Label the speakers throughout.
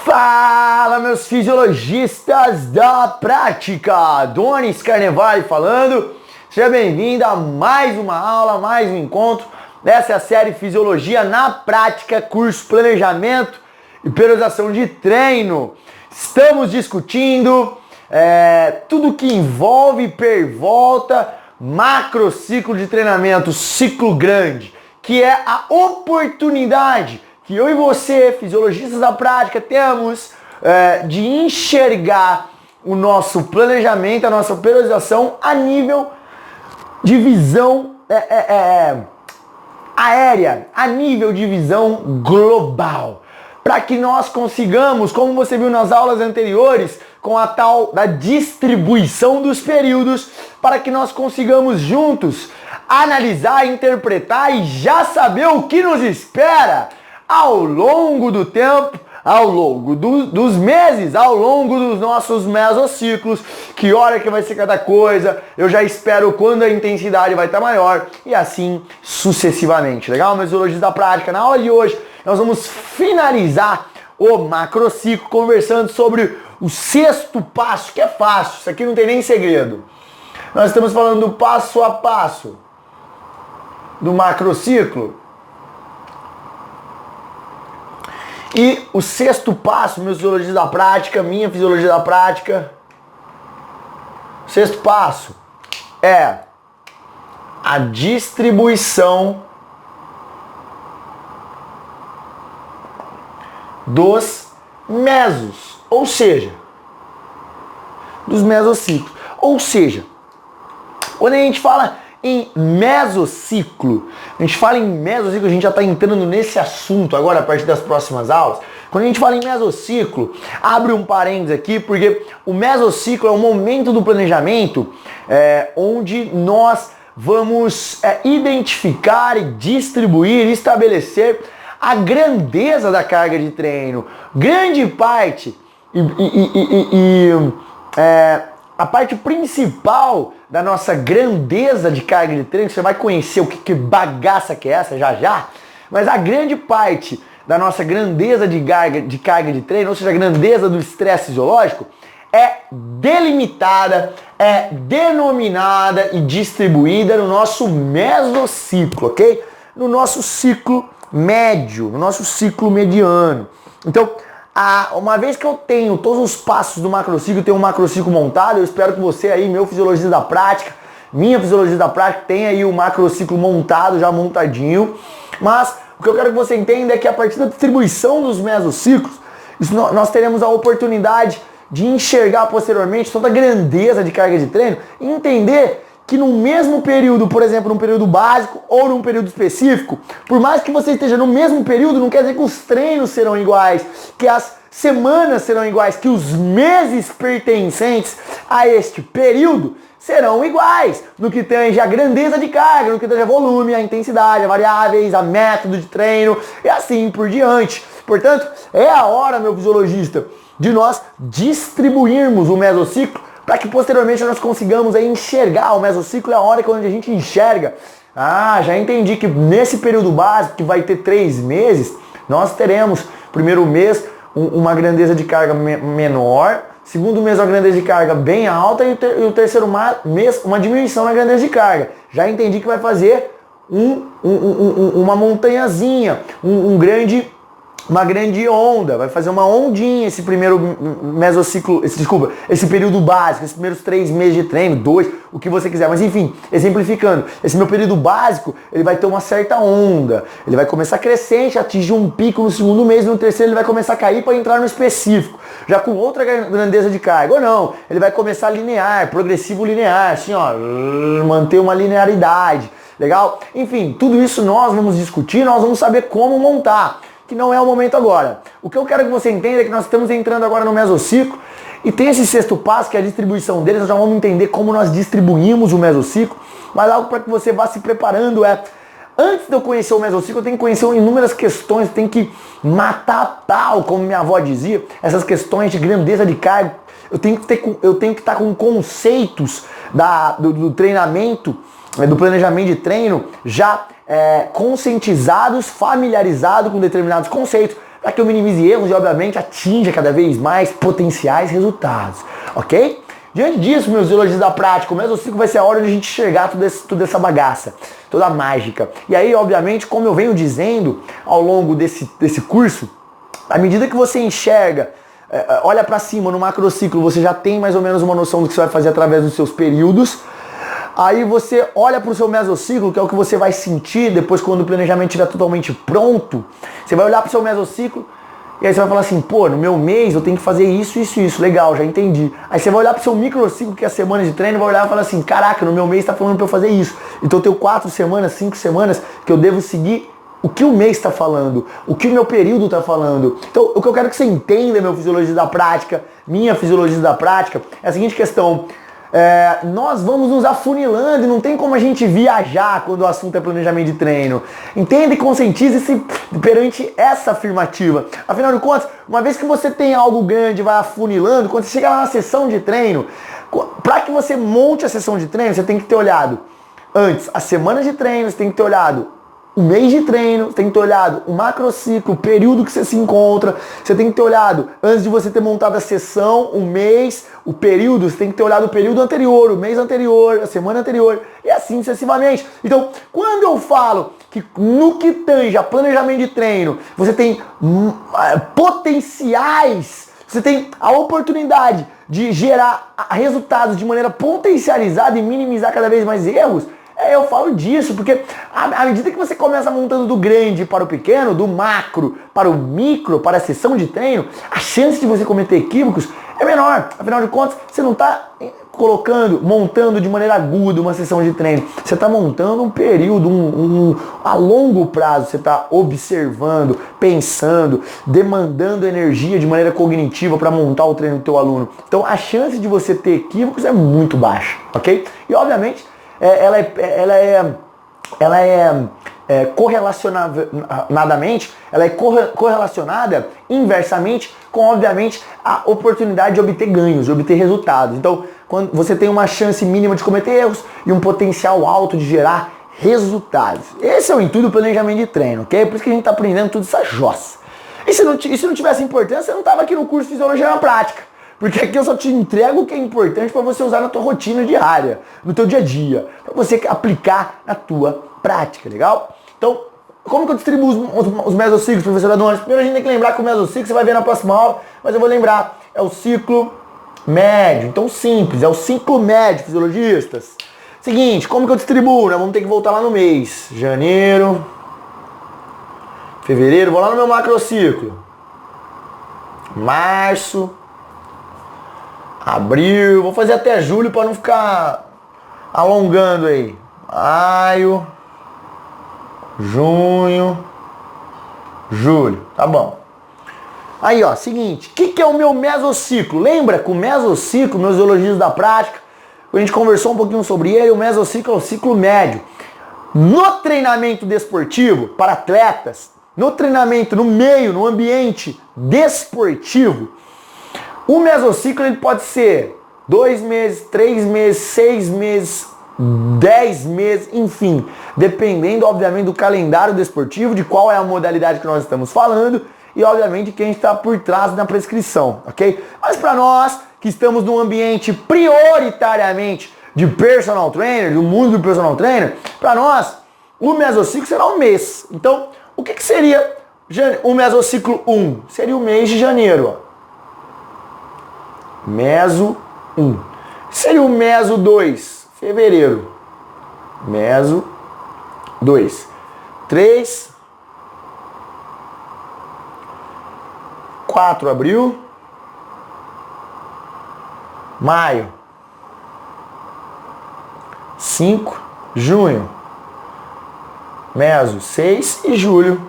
Speaker 1: Fala, meus fisiologistas da prática! Donis Carnevale falando. Seja bem-vindo a mais uma aula, mais um encontro. Essa é a série Fisiologia na Prática, curso Planejamento e Periodização de Treino. Estamos discutindo tudo que envolve pervolta, macrociclo de treinamento, ciclo grande, que é a oportunidade que eu e você, fisiologistas da prática, temos de enxergar o nosso planejamento, a nossa periodização a nível de visão aérea, a nível de visão global. Para que nós consigamos, como você viu nas aulas anteriores, com a tal da distribuição dos períodos, para que nós consigamos juntos analisar, interpretar e já saber o que nos espera ao longo do tempo, ao longo dos meses, ao longo dos nossos mesociclos, que hora que vai ser cada coisa, eu já espero quando a intensidade vai estar maior e assim sucessivamente. Legal? Fisiologia da prática. Na aula de hoje nós vamos finalizar o macrociclo conversando sobre o sexto passo, que é fácil, isso aqui não tem nem segredo. Nós estamos falando do passo a passo do macrociclo. E o sexto passo, minha fisiologia da prática, o sexto passo é a distribuição dos mesos, ou seja, dos mesociclos. Ou seja, quando a gente fala em mesociclo, a gente já está entrando nesse assunto agora a partir das próximas aulas. Quando a gente fala em mesociclo, abre um parênteses aqui, porque o mesociclo é o momento do planejamento onde nós vamos identificar e distribuir, estabelecer a grandeza da carga de treino. Grande parte a parte principal da nossa grandeza de carga de treino, você vai conhecer o que bagaça que é essa já, mas a grande parte da nossa grandeza de carga de treino, ou seja, a grandeza do estresse fisiológico, é delimitada, é denominada e distribuída no nosso mesociclo, ok? No nosso ciclo médio, no nosso ciclo mediano. Então, uma vez que eu tenho todos os passos do macrociclo, tenho um macrociclo montado, eu espero que você aí, meu fisiologista da prática, minha fisiologia da prática, tenha aí o macrociclo montado, já montadinho. Mas o que eu quero que você entenda é que a partir da distribuição dos mesociclos, nós teremos a oportunidade de enxergar posteriormente toda a grandeza de carga de treino e entender que no mesmo período, por exemplo, num período básico ou num período específico, por mais que você esteja no mesmo período, não quer dizer que os treinos serão iguais, que as semanas serão iguais, que os meses pertencentes a este período serão iguais, no que tange a grandeza de carga, no que tange a volume, a intensidade, a variáveis, a método de treino e assim por diante. Portanto, é a hora, meu fisiologista, de nós distribuirmos o mesociclo para que posteriormente nós consigamos aí enxergar o mesociclo. É a hora que a gente enxerga. Já entendi que nesse período básico, que vai ter 3 meses, nós teremos, primeiro mês, uma grandeza de carga menor, segundo mês uma grandeza de carga bem alta e o terceiro mês uma diminuição na grandeza de carga. Já entendi que vai fazer uma montanhazinha, uma grande onda, vai fazer uma ondinha esse primeiro mesociclo, esse período básico, esses primeiros 3 meses de treino, 2, o que você quiser. Mas enfim, exemplificando, esse meu período básico, ele vai ter uma certa onda, ele vai começar crescente, atingir um pico no segundo mês, no terceiro ele vai começar a cair para entrar no específico, já com outra grandeza de carga, ou não, ele vai começar linear, progressivo linear, assim ó, manter uma linearidade, legal? Enfim, tudo isso nós vamos discutir, nós vamos saber como montar, que não é o momento agora. O que eu quero que você entenda é que nós estamos entrando agora no mesociclo e tem esse sexto passo, que é a distribuição deles. Nós já vamos entender como nós distribuímos o mesociclo, mas algo para que você vá se preparando antes de eu conhecer o mesociclo, eu tenho que conhecer inúmeras questões, eu tenho que matar a pau, como minha avó dizia, essas questões de grandeza de carga. Eu tenho que estar com conceitos do treinamento, do planejamento de treino já conscientizados, familiarizados com determinados conceitos, para que eu minimize erros e, obviamente, atinja cada vez mais potenciais resultados, ok? Diante disso, meus fisiologistas da prática, o mesociclo vai ser a hora de a gente enxergar toda essa bagaça, toda a mágica. E aí, obviamente, como eu venho dizendo ao longo desse curso, à medida que você enxerga, olha para cima no macrociclo, você já tem mais ou menos uma noção do que você vai fazer através dos seus períodos. Aí você olha para o seu mesociclo, que é o que você vai sentir depois quando o planejamento estiver totalmente pronto. Você vai olhar para o seu mesociclo e aí você vai falar assim, pô, no meu mês eu tenho que fazer isso, isso, isso. Legal, já entendi. Aí você vai olhar para o seu microciclo, que é a semana de treino, e vai olhar e falar assim, caraca, no meu mês está falando para eu fazer isso. Então eu tenho 4 semanas, 5 semanas que eu devo seguir o que o mês está falando, o que o meu período está falando. Então, o que eu quero que você entenda, meu fisiologista da prática, minha fisiologista da prática, é a seguinte questão. Nós vamos nos afunilando e não tem como a gente viajar quando o assunto é planejamento de treino. Entenda e conscientize-se perante essa afirmativa. Afinal de contas, uma vez que você tem algo grande, vai afunilando, quando você chega lá na sessão de treino, para que você monte a sessão de treino, você tem que ter olhado antes a semana de treino, você tem que ter olhado o mês de treino, você tem que ter olhado o macrociclo, o período que você se encontra, você tem que ter olhado, antes de você ter montado a sessão, o mês, o período, você tem que ter olhado o período anterior, o mês anterior, a semana anterior, e assim sucessivamente. Então, quando eu falo que no que tange a planejamento de treino, você tem potenciais, você tem a oportunidade de gerar resultados de maneira potencializada e minimizar cada vez mais erros, eu falo disso, porque à medida que você começa montando do grande para o pequeno, do macro para o micro, para a sessão de treino, a chance de você cometer equívocos é menor. Afinal de contas, você não está montando de maneira aguda uma sessão de treino. Você está montando um período, a longo prazo. Você está observando, pensando, demandando energia de maneira cognitiva para montar o treino do teu aluno. Então, a chance de você ter equívocos é muito baixa, ok? E, obviamente, ela é correlacionadamente, ela é correlacionada inversamente com, obviamente, a oportunidade de obter ganhos, de obter resultados. Então, quando você tem uma chance mínima de cometer erros e um potencial alto de gerar resultados. Esse é o intuito do planejamento de treino, ok? Por isso que a gente está aprendendo tudo essa jossa. E se não tivesse importância, você não estava aqui no curso de Fisiologia na Prática. Porque aqui eu só te entrego o que é importante para você usar na tua rotina diária, no teu dia a dia, para você aplicar na tua prática, legal? Então, como que eu distribuo os mesociclos, professor Adonis? Primeiro a gente tem que lembrar que o mesociclo, você vai ver na próxima aula, mas eu vou lembrar, é o ciclo médio. Então, simples, é o ciclo médio, fisiologistas. Seguinte, como que eu distribuo? Nós vamos ter que voltar lá no mês. Janeiro, fevereiro, vou lá no meu macrociclo. Março, abril, vou fazer até julho para não ficar alongando aí. Maio, junho, julho, tá bom. Aí, ó, seguinte, o que é o meu mesociclo? Lembra que o mesociclo, meus fisiologistas da prática, a gente conversou um pouquinho sobre ele, o mesociclo é o ciclo médio. No treinamento desportivo, para atletas, no treinamento, no meio, no ambiente desportivo, o mesociclo ele pode ser 2 meses, 3 meses, 6 meses, 10 meses, enfim, dependendo, obviamente, do calendário desportivo, de qual é a modalidade que nós estamos falando e, obviamente, de quem está por trás da prescrição, ok? Mas para nós, que estamos num ambiente prioritariamente de personal trainer, do mundo do personal trainer, para nós, o mesociclo será um mês. Então, o que seria o mesociclo 1? Seria o mês de janeiro, ó. Meso 1. Seria o meso 2, fevereiro. Meso 2. 3, 4, abril. Maio. 5, junho. Meso 6 e julho.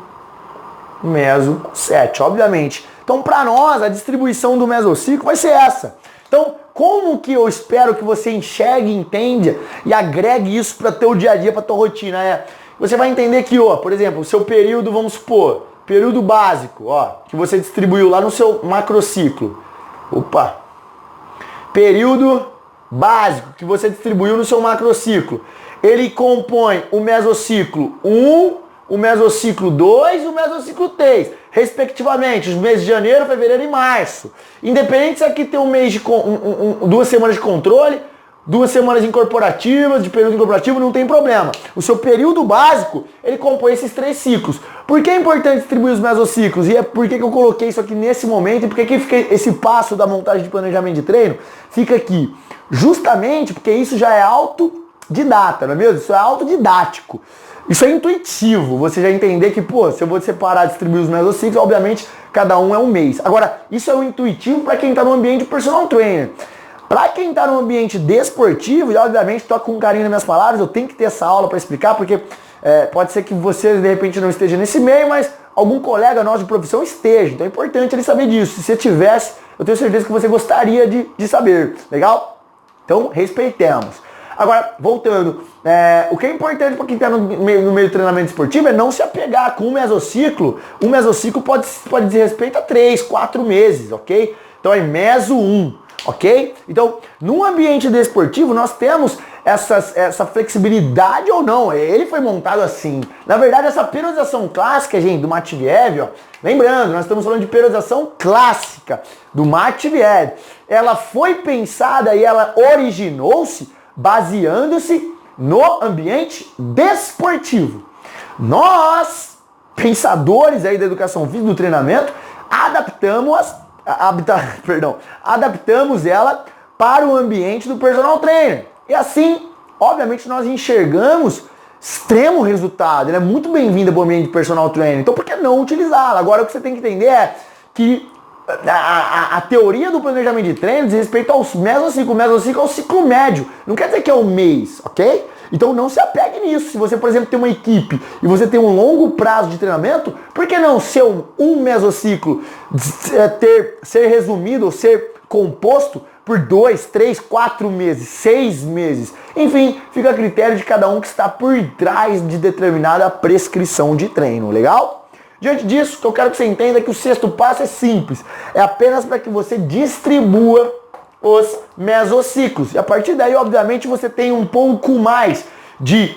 Speaker 1: Meso 7, obviamente. Então, para nós, a distribuição do mesociclo vai ser essa. Então, como que eu espero que você enxergue, entenda e agregue isso para o teu dia a dia, para tua rotina? Você vai entender que, ó, por exemplo, o seu período, vamos supor, período básico, ó, que você distribuiu lá no seu macrociclo. Opa! Período básico que você distribuiu no seu macrociclo. Ele compõe o mesociclo 1, o mesociclo 2 e o mesociclo 3. respectivamente, os meses de janeiro, fevereiro e março. Independente se aqui tem um mês de 2 semanas de controle, 2 semanas incorporativas, de período incorporativo, não tem problema. O seu período básico, ele compõe esses 3 ciclos. Por que é importante distribuir os mesociclos? E é por que eu coloquei isso aqui nesse momento? E por que fica esse passo da montagem de planejamento de treino? Fica aqui. Justamente porque isso já é autodidata, não é mesmo? Isso é autodidático. Isso é intuitivo. Você já entender que, pô, se eu vou separar, distribuir os mesociclos, obviamente, cada um é um mês. Agora, isso é o intuitivo para quem está no ambiente de personal trainer. Para quem está no ambiente desportivo, e obviamente toca com carinho nas minhas palavras, eu tenho que ter essa aula para explicar, porque pode ser que você de repente não esteja nesse meio, mas algum colega nosso de profissão esteja. Então é importante ele saber disso. Se você tivesse, eu tenho certeza que você gostaria de saber. Legal? Então respeitemos. Agora, voltando, o que é importante para quem está no meio do treinamento esportivo é não se apegar com o mesociclo. O mesociclo pode dizer respeito a 3, 4 meses, ok? Então é meso 1. Ok? Então, no ambiente desportivo, nós temos essa flexibilidade ou não. Ele foi montado assim. Na verdade, essa periodização clássica, gente, do Matveev, ó, lembrando, nós estamos falando de periodização clássica do Matveev. Ela foi pensada e ela originou-se baseando-se no ambiente desportivo. Nós, pensadores aí da educação física, do treinamento, adaptamos ela para o ambiente do personal trainer. E assim, obviamente, nós enxergamos extremo resultado. Ele é muito bem-vindo para o ambiente de personal trainer. Então, por que não utilizá-la? Agora, o que você tem que entender é que a teoria do planejamento de treino diz respeito ao mesociclo. O mesociclo é o ciclo médio. Não quer dizer que é um mês, ok? Então não se apegue nisso. Se você, por exemplo, tem uma equipe e você tem um longo prazo de treinamento, por que não ser um mesociclo ser resumido ou ser composto por 2, 3, 4 meses, 6 meses? Enfim, fica a critério de cada um que está por trás de determinada prescrição de treino, legal? Diante disso, eu quero que você entenda é que o 6º passo é simples. É apenas para que você distribua os mesociclos. E a partir daí, obviamente, você tem um pouco mais de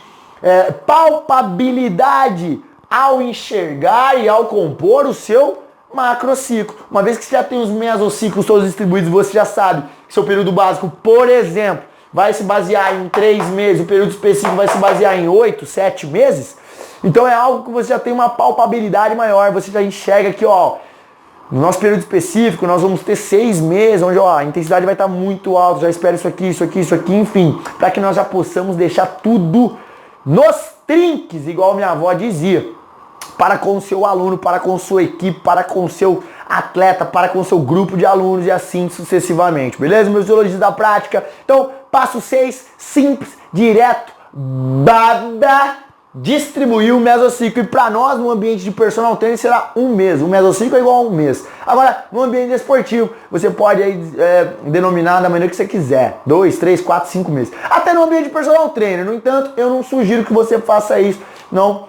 Speaker 1: palpabilidade ao enxergar e ao compor o seu macrociclo. Uma vez que você já tem os mesociclos todos distribuídos, você já sabe que seu período básico, por exemplo, vai se basear em 3 meses, o período específico vai se basear em 8, 7 meses. Então é algo que você já tem uma palpabilidade maior, você já enxerga que, ó, no nosso período específico, nós vamos ter 6 meses, onde ó, a intensidade vai estar muito alta, já espera isso aqui, enfim, para que nós já possamos deixar tudo nos trinques, igual minha avó dizia, para com o seu aluno, para com sua equipe, para com o seu atleta, para com o seu grupo de alunos e assim sucessivamente, beleza, meus fisiologistas da prática? Então, passo 6, simples, direto, distribuir o mesociclo. E para nós, no ambiente de personal training, será um mês. O mesociclo é igual a um mês. Agora, no ambiente esportivo, você pode aí, denominar da maneira que você quiser. 2, 3, 4, 5 meses. Até no ambiente de personal trainer. No entanto, eu não sugiro que você faça isso. Não,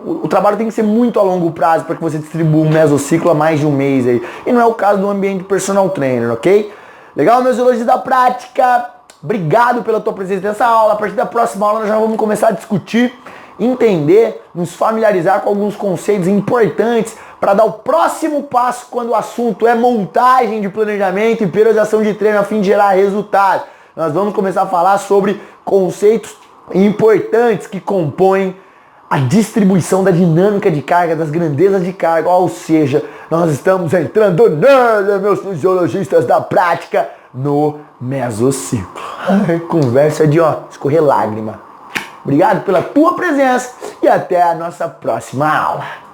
Speaker 1: o trabalho tem que ser muito a longo prazo para que você distribua um mesociclo a mais de um mês aí. E não é o caso do ambiente de personal trainer, ok? Legal, meus elogios da prática. Obrigado pela tua presença nessa aula. A partir da próxima aula nós já vamos começar a discutir, entender, nos familiarizar com alguns conceitos importantes para dar o próximo passo quando o assunto é montagem de planejamento e periodização de treino a fim de gerar resultados. Nós vamos começar a falar sobre conceitos importantes que compõem a distribuição da dinâmica de carga, das grandezas de carga, ou seja, nós estamos entrando nele, meus fisiologistas da prática, no mesociclo. Conversa de escorrer lágrima. Obrigado pela tua presença e até a nossa próxima aula.